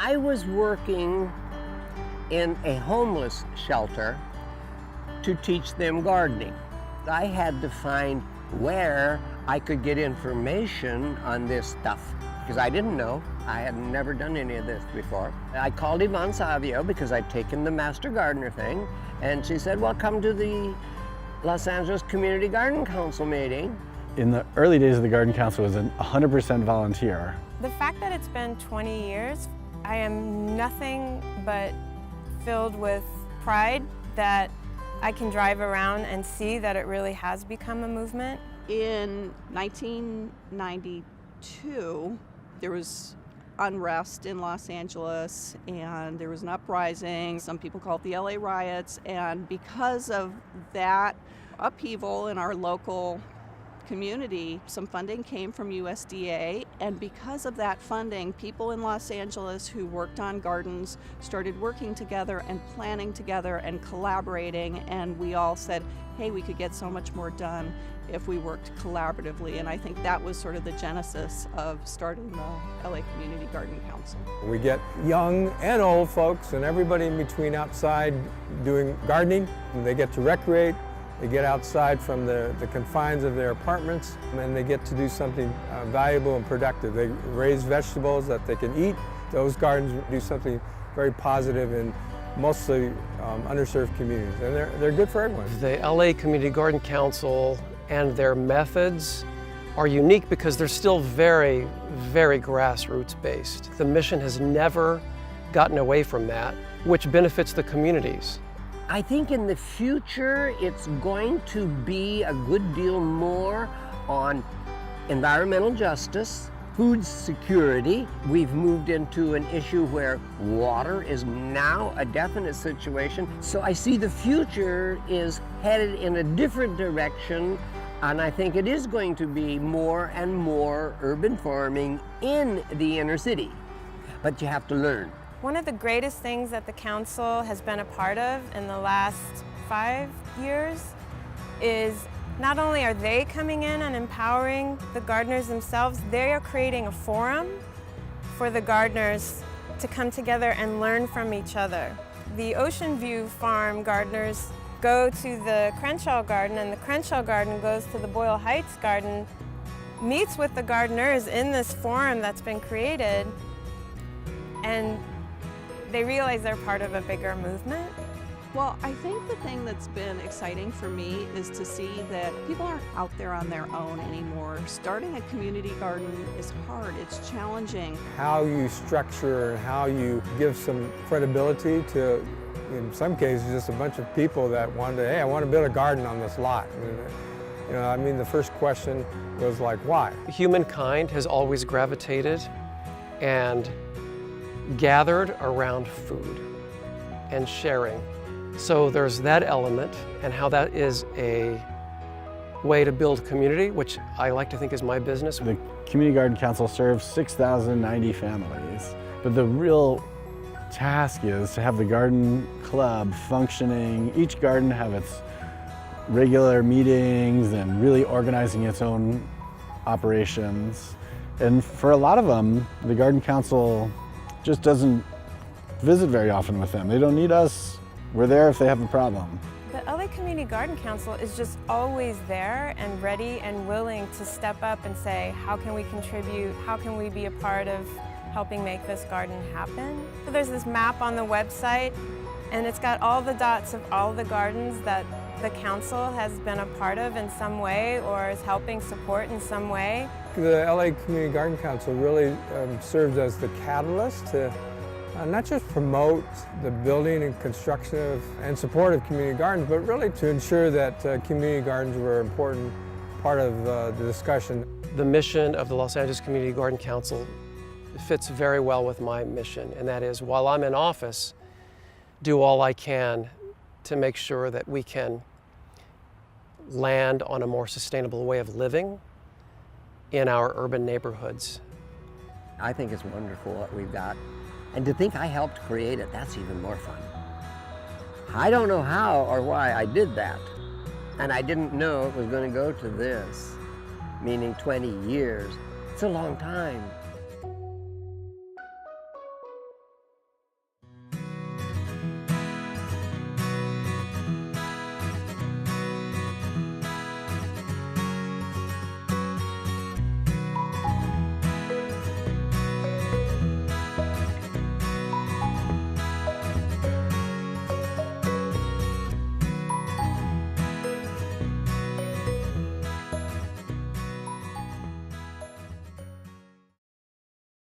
I was working in a homeless shelter to teach them gardening. I had to find where I could get information on this stuff because I didn't know. I had never done any of this before. I called Yvonne Savio because I'd taken the Master Gardener thing, and she said, well, come to the Los Angeles Community Garden Council meeting. In the early days of the Garden Council, it was 100% volunteer. The fact that it's been 20 years, I am nothing but filled with pride that I can drive around and see that it really has become a movement. In 1992, there was unrest in Los Angeles and there was an uprising. Some people call it the LA riots, and because of that upheaval in our local community, some funding came from USDA, and because of that funding, people in Los Angeles who worked on gardens started working together and planning together and collaborating, and we all said, hey, we could get so much more done if we worked collaboratively, and I think that was sort of the genesis of starting the LA Community Garden Council. We get young and old folks and everybody in between outside doing gardening, and they get to recreate. They get outside from the confines of their apartments, and they get to do something valuable and productive. They raise vegetables that they can eat. Those gardens do something very positive in mostly underserved communities, and they're good for everyone. The LA Community Garden Council and their methods are unique because they're still very, very grassroots based. The mission has never gotten away from that, which benefits the communities. I think in the future, it's going to be a good deal more on environmental justice, food security. We've moved into an issue where water is now a definite situation. So I see the future is headed in a different direction, and I think it is going to be more and more urban farming in the inner city. But you have to learn. One of the greatest things that the council has been a part of in the last 5 years is not only are they coming in and empowering the gardeners themselves, they are creating a forum for the gardeners to come together and learn from each other. The Ocean View Farm gardeners go to the Crenshaw Garden, and the Crenshaw Garden goes to the Boyle Heights Garden, meets with the gardeners in this forum that's been created, and they realize they're part of a bigger movement. Well, I think the thing that's been exciting for me is to see that people aren't out there on their own anymore. Starting a community garden is hard, it's challenging. How you structure and how you give some credibility to, in some cases, just a bunch of people that wanted to, hey, I want to build a garden on this lot. You know, I mean, the first question was like, why? Humankind has always gravitated and gathered around food and sharing. So there's that element, and how that is a way to build community, which I like to think is my business. The Community Garden Council serves 6,090 families, but the real task is to have the garden club functioning, each garden have its regular meetings and really organizing its own operations. And for a lot of them, the Garden Council just doesn't visit very often with them. They don't need us. We're there if they have a problem. The LA Community Garden Council is just always there and ready and willing to step up and say, how can we contribute? How can we be a part of helping make this garden happen? So there's this map on the website, and it's got all the dots of all the gardens that the council has been a part of in some way or is helping support in some way. The LA Community Garden Council really served as the catalyst to not just promote the building and construction and support of community gardens, but really to ensure that community gardens were an important part of the discussion. The mission of the Los Angeles Community Garden Council fits very well with my mission, and that is, while I'm in office, do all I can to make sure that we can land on a more sustainable way of living in our urban neighborhoods. I think it's wonderful what we've got. And to think I helped create it, that's even more fun. I don't know how or why I did that. And I didn't know it was going to go to this, meaning 20 years. It's a long time.